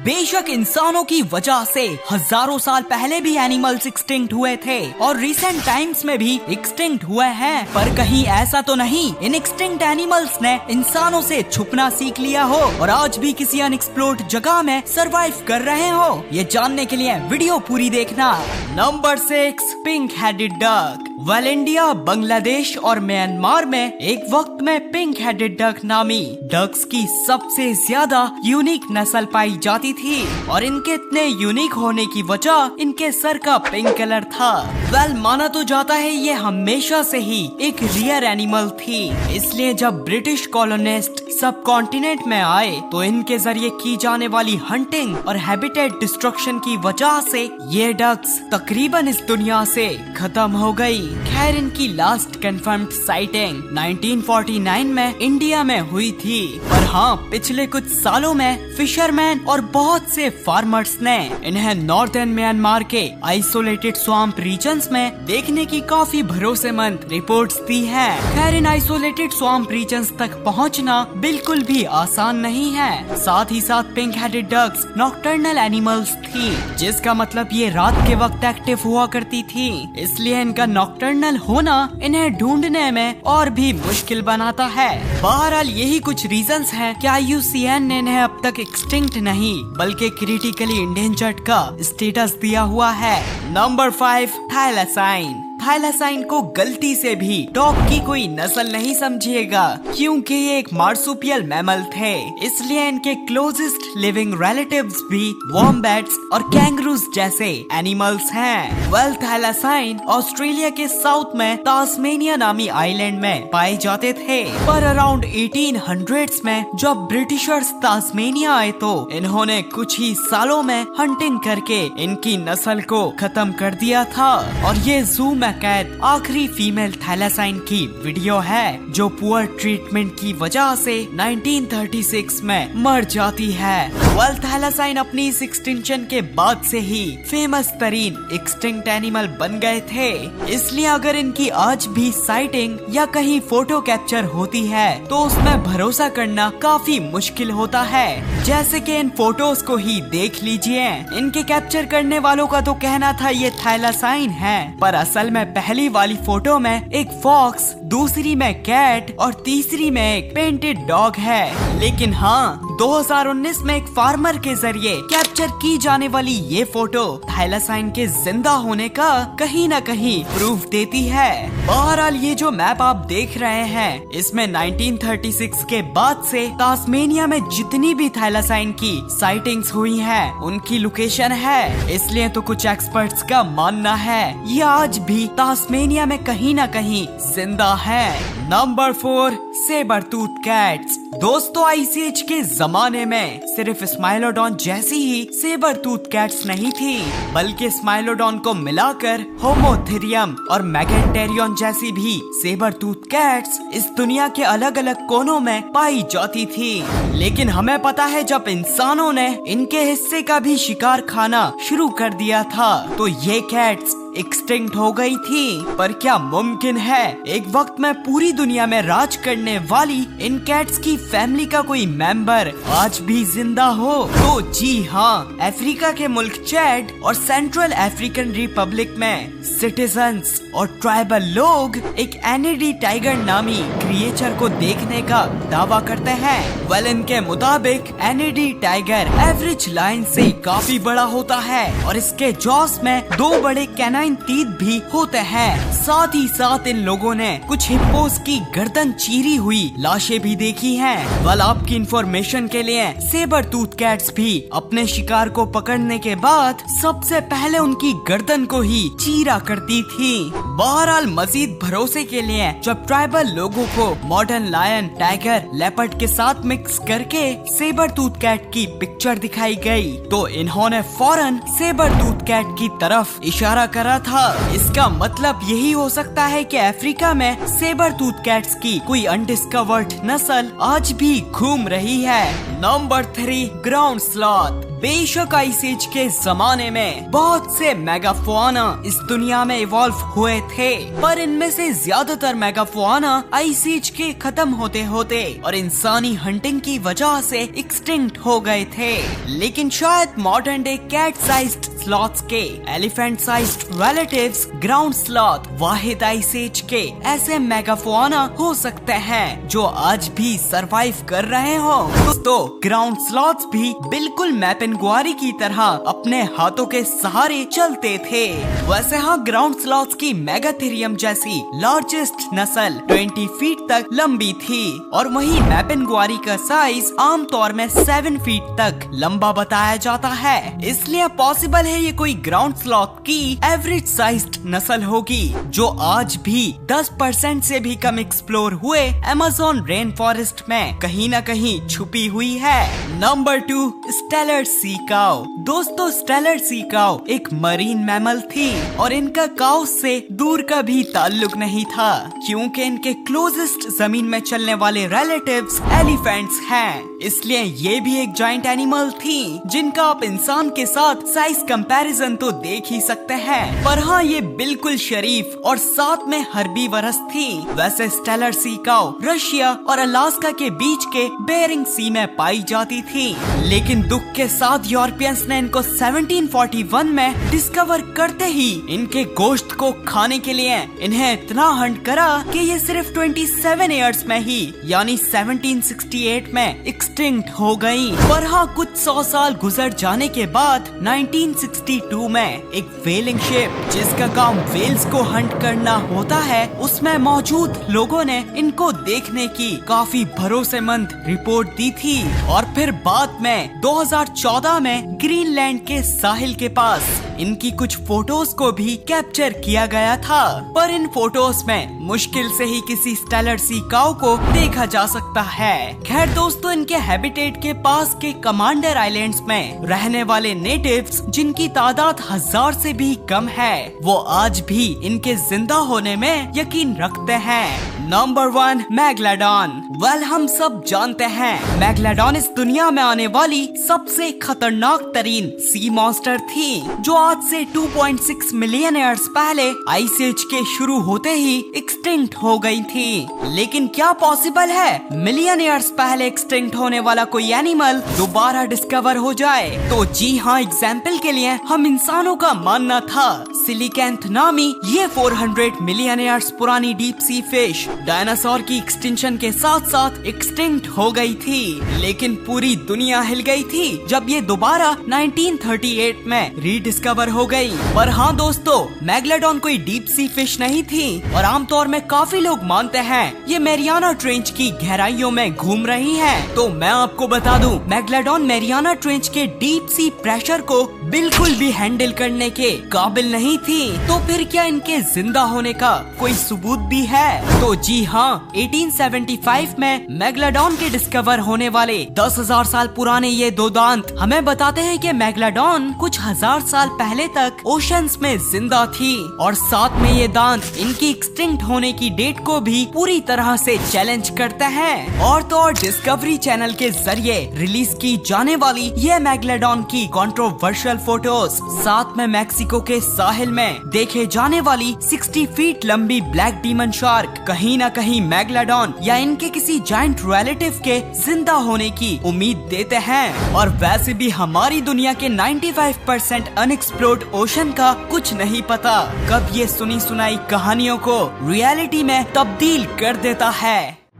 बेशक इंसानों की वजह से हजारों साल पहले भी एनिमल्स एक्सटिंक्ट हुए थे और रिसेंट टाइम्स में भी एक्सटिंक्ट हुए हैं, पर कहीं ऐसा तो नहीं इन एक्सटिंक्ट एनिमल्स ने इंसानों से छुपना सीख लिया हो और आज भी किसी अनएक्सप्लोर्ड जगह में सरवाइव कर रहे हो। ये जानने के लिए वीडियो पूरी देखना। Number 6, pink headed duck. Well India, Bangladesh और म्यांमार में एक वक्त में पिंक हेडेड डक नामी डक्स की सबसे ज्यादा यूनिक नस्ल पाई जाती थी और इनके इतने यूनिक होने की वजह इनके सर का पिंक कलर था। वेल माना तो जाता है ये हमेशा से ही एक रियर एनिमल थी, इसलिए जब ब्रिटिश कॉलोनिस्ट सब कॉन्टिनेंट में आए तो इनके जरिए की जाने वाली हंटिंग और हैबिटेट डिस्ट्रक्शन की वजह से ये डक्स तकरीबन इस दुनिया से खत्म हो गई। खैर इनकी लास्ट कंफर्म्ड साइटिंग 1949 में इंडिया में हुई थी, पर हाँ पिछले कुछ सालों में फिशरमैन और बहुत से फार्मर्स ने इन्हें नॉर्थर्न म्यांमार के आइसोलेटेड स्वाम्प रीजन्स में देखने की काफी भरोसेमंद रिपोर्ट्स दी है। खैर इन आइसोलेटेड स्वाम्प रीजन्स तक पहुंचना बिल्कुल भी आसान नहीं है। साथ ही साथ pink headed ducks nocturnal animals थी, जिसका मतलब ये रात के वक्त एक्टिव हुआ करती थी, इसलिए इनका नॉकटर्नल होना इन्हें ढूंढने में और भी मुश्किल बनाता है। बहरहाल यही कुछ रीजंस हैं कि IUCN ने इन्हें अब तक एक्सटिंक्ट नहीं बल्कि क्रिटिकली इंडेंजर्ड का स्टेटस दिया हुआ है। नंबर 5, थाइलासाइन। थाइलासाइन को गलती से भी डॉग की कोई नस्ल नहीं समझिएगा, क्योंकि ये एक मार्सुपियल मैमल थे, इसलिए इनके क्लोजेस्ट लिविंग रिलेटिव्स भी वॉम्बैट्स और कैंगरूज जैसे एनिमल्स हैं। वेल थाइलासाइन ऑस्ट्रेलिया के साउथ में तास्मेनिया नामी आइलैंड में पाए जाते थे, पर अराउंड 1800s में जब ब्रिटिशर्स तास्मेनिया आए तो इन्होंने कुछ ही सालों में हंटिंग करके इनकी नस्ल को खत्म कर दिया था और ये जू में कैद आखिरी फीमेल थाइलासाइन की वीडियो है, जो पुअर ट्रीटमेंट की वजह से 1936 में मर जाती है। वेल थाइलासाइन अपनी इस एक्सटिंक्शन के बाद से ही फेमस तरीन एक्सटिंक्ट एनिमल बन गए थे, इसलिए अगर इनकी आज भी साइटिंग या कहीं फोटो कैप्चर होती है तो उसमें भरोसा करना काफी मुश्किल होता है। जैसे कि इन फोटोज को ही देख लीजिए, इनके कैप्चर करने वालों का तो कहना था ये थाइलासाइन है, पर असल में पहली वाली फोटो में एक फॉक्स, दूसरी में कैट और तीसरी में एक पेंटेड डॉग है। लेकिन हाँ 2019 में एक फार्मर के जरिए कैप्चर की जाने वाली ये फोटो थाइलासाइन के जिंदा होने का कहीं न कहीं प्रूफ देती है। बहरहाल ये जो मैप आप देख रहे हैं इसमें 1936 के बाद से तास्मेनिया में जितनी भी थाइलासाइन की साइटिंग्स हुई हैं उनकी लोकेशन है, इसलिए तो कुछ एक्सपर्ट्स का मानना है ये आज भी तास्मेनिया में कहीं न कहीं जिंदा है। Number 4, sabre tooth cats. दोस्तों आइस एज के जमाने में सिर्फ स्माइलोडॉन जैसी ही सेबर टूथ कैट्स नहीं थी, बल्कि स्माइलोडॉन को मिलाकर होमोथेरियम और मैगेंटेरियन जैसी भी सेबर टूथ कैट्स इस दुनिया के अलग अलग कोनों में पाई जाती थी। लेकिन हमें पता है जब इंसानों ने इनके हिस्से का भी शिकार खाना शुरू कर दिया था तो ये कैट्स एक्सटिंक्ट हो गई थी। पर क्या मुमकिन है एक वक्त में पूरी दुनिया में राज करने वाली इन कैट्स की फैमिली का कोई मेंबर आज भी जिंदा हो? तो जी हाँ, अफ्रीका के मुल्क चैड और सेंट्रल अफ्रीकन रिपब्लिक में सिटीजन्स और ट्राइबल लोग एक एनिडी टाइगर नामी क्रिएचर को देखने का दावा करते हैं। वेल इनके मुताबिक एनिडी टाइगर एवरेज लायन से काफी बड़ा होता है और इसके जॉस में 2 बड़े कैनाइन टीथ भी होते हैं। साथ ही साथ इन लोगों ने कुछ हिप्पोस की गर्दन चीरी हुई लाशें भी देखी हैं। वेल आपकी इंफॉर्मेशन के लिए सेबर टूथ कैट्स भी अपने शिकार को पकड़ने के बाद सबसे पहले उनकी गर्दन को ही चीरा करती थी। बहरहाल मजीद भरोसे के लिए जब ट्राइबल लोगों को मॉडर्न लायन, टाइगर, लेपर्ड के साथ मिक्स करके सेबर टूथ कैट की पिक्चर दिखाई गई तो इन्होंने फौरन सेबर टूथ कैट की तरफ इशारा करा था। इसका मतलब यही हो सकता है कि अफ्रीका में सेबर टूथ कैट्स की कोई अनडिस्कवर्ड नस्ल आज भी घूम रही है। Number 3 ground sloth. बेशक आइस एज के जमाने में बहुत से मेगाफोना इस दुनिया में इवॉल्व हुए थे, पर इनमें से ज्यादातर मेगाफोना आइस एज के खत्म होते होते और इंसानी हंटिंग की वजह से एक्सटिंक्ट हो गए थे। लेकिन शायद modern day cat sized sloths के elephant sized relatives ground sloth वाहिद आइस एज के ऐसे मेगाफोना हो सकते हैं जो आज भी सरवाइव कर रहे हो। तो ग्राउंड स्लॉथ्स भी बिल्कुल मैपेंगुआरी की तरह अपने हाथों के सहारे चलते थे। वैसे हाँ, ग्राउंड स्लॉथ्स की मेगाथेरियम जैसी लार्जेस्ट नस्ल 20 फीट तक लंबी थी और वही मैपेंगुआरी का साइज आमतौर में 7 फीट तक लंबा बताया जाता है। इसलिए पॉसिबल है ये कोई ग्राउंड स्लॉथ की एवरेज साइज्ड नस्ल होगी जो आज भी 10% से भी कम एक्सप्लोर हुए अमेज़न रेन फॉरेस्ट में कहीं न कहीं छुपी हुई है। नंबर 2 स्टेलर सी काऊ। दोस्तों, स्टेलर सी काऊ एक मरीन मैमल थी और इनका काऊ से दूर का भी ताल्लुक नहीं था, क्योंकि इनके क्लोजेस्ट जमीन में चलने वाले रिलेटिव्स एलिफेंट्स हैं। इसलिए ये भी एक जायंट एनिमल थी जिनका आप इंसान के साथ साइज कंपैरिजन तो देख ही सकते हैं। पर हाँ, ये बिल्कुल शरीफ और साथ में हर्बीवरस थी। वैसे स्टेलर सी काऊ रशिया और अलास्का के बीच के बेरिंग सी में पाई जाती थी, लेकिन दुख के साथ यूरोपियंस ने इनको 1741 में डिस्कवर करते ही इनके गोश्त को खाने के लिए इन्हें इतना हंट करा कि ये सिर्फ 27 इयर्स में ही यानी 1768 में एक्सटिंक्ट हो गई। पर हाँ, कुछ 100 साल गुजर जाने के बाद 1962 में एक व्हेलिंग शिप जिसका काम व्हेल्स को हंट करना होता है, उसमें मौजूद लोगों ने इनको देखने की काफी भरोसेमंद रिपोर्ट दी थी और फिर बाद में 2014 में ग्रीनलैंड के साहिल के पास इनकी कुछ फोटोज को भी कैप्चर किया गया था। पर इन फोटोज में मुश्किल से ही किसी स्टेलर सी काऊ को देखा जा सकता है। खैर दोस्तों, इनके हैबिटेट के पास के कमांडर आइलैंड्स में रहने वाले नेटिव्स जिनकी तादाद 1000 से भी कम है, वो आज भी इनके जिंदा होने में यकीन रखते हैं। Number 1 megalodon. वेल, हम सब जानते हैं मेगलाडॉन इस दुनिया में आने वाली सबसे खतरनाक तरीन सी मॉन्स्टर थी जो आज से 2.6 मिलियन ईयर्स पहले आइस एज के शुरू होते ही एक्सटिंक्ट हो गई थी। लेकिन क्या पॉसिबल है मिलियन ईयर्स पहले एक्सटिंक्ट होने वाला कोई एनिमल दोबारा डिस्कवर हो जाए? तो जी हाँ, एग्जाम्पल के लिए हम इंसानों का मानना था सिलिकैंथ नामी ये 400 मिलियन ईयर्स पुरानी डीप सी फिश डायनासोर की एक्सटिंक्शन के साथ साथ एक्सटिंक्ट हो गई थी। लेकिन पूरी दुनिया हिल गई थी जब ये दोबारा 1938 में रीडिस्कवर हो गई। पर हाँ दोस्तों, मेगलाडॉन कोई डीप सी फिश नहीं थी और आमतौर में काफी लोग मानते हैं ये मैरियाना ट्रेंच की गहराइयों में घूम रही है। तो मैं आपको बता दूं, मेगलाडॉन मैरियाना ट्रेंच के डीप सी प्रेशर को बिल्कुल भी हैंडल करने के काबिल नहीं थी। तो फिर क्या इनके जिंदा होने का कोई सबूत भी है? तो जी हाँ, 1875 में मेगलाडॉन के डिस्कवर होने वाले 10,000 साल पुराने ये दो दांत हमें बताते हैं कि मेगलाडॉन कुछ 1000 साल पहले तक ओशंस में जिंदा थी और साथ में ये दांत इनकी एक्सटिंक्ट होने की डेट को भी पूरी तरह से चैलेंज करते हैं। और तो और डिस्कवरी चैनल के जरिए रिलीज की जाने वाली ये मेगलाडॉन की कंट्रोवर्शियल फोटोज, साथ में मैक्सिको के साहिल में देखे जाने वाली 60 फीट लंबी ब्लैक डीमन शार्क कहीं न कहीं मेगलाडॉन या इनके किसी जायंट रिलेटिव के जिंदा होने की उम्मीद देते हैं। और वैसे भी हमारी दुनिया के 95% अनएक्सप्लोर्ड ओशन का कुछ नहीं पता कब ये सुनी सुनाई कहानियों को रियलिटी में तब्दील कर देता है।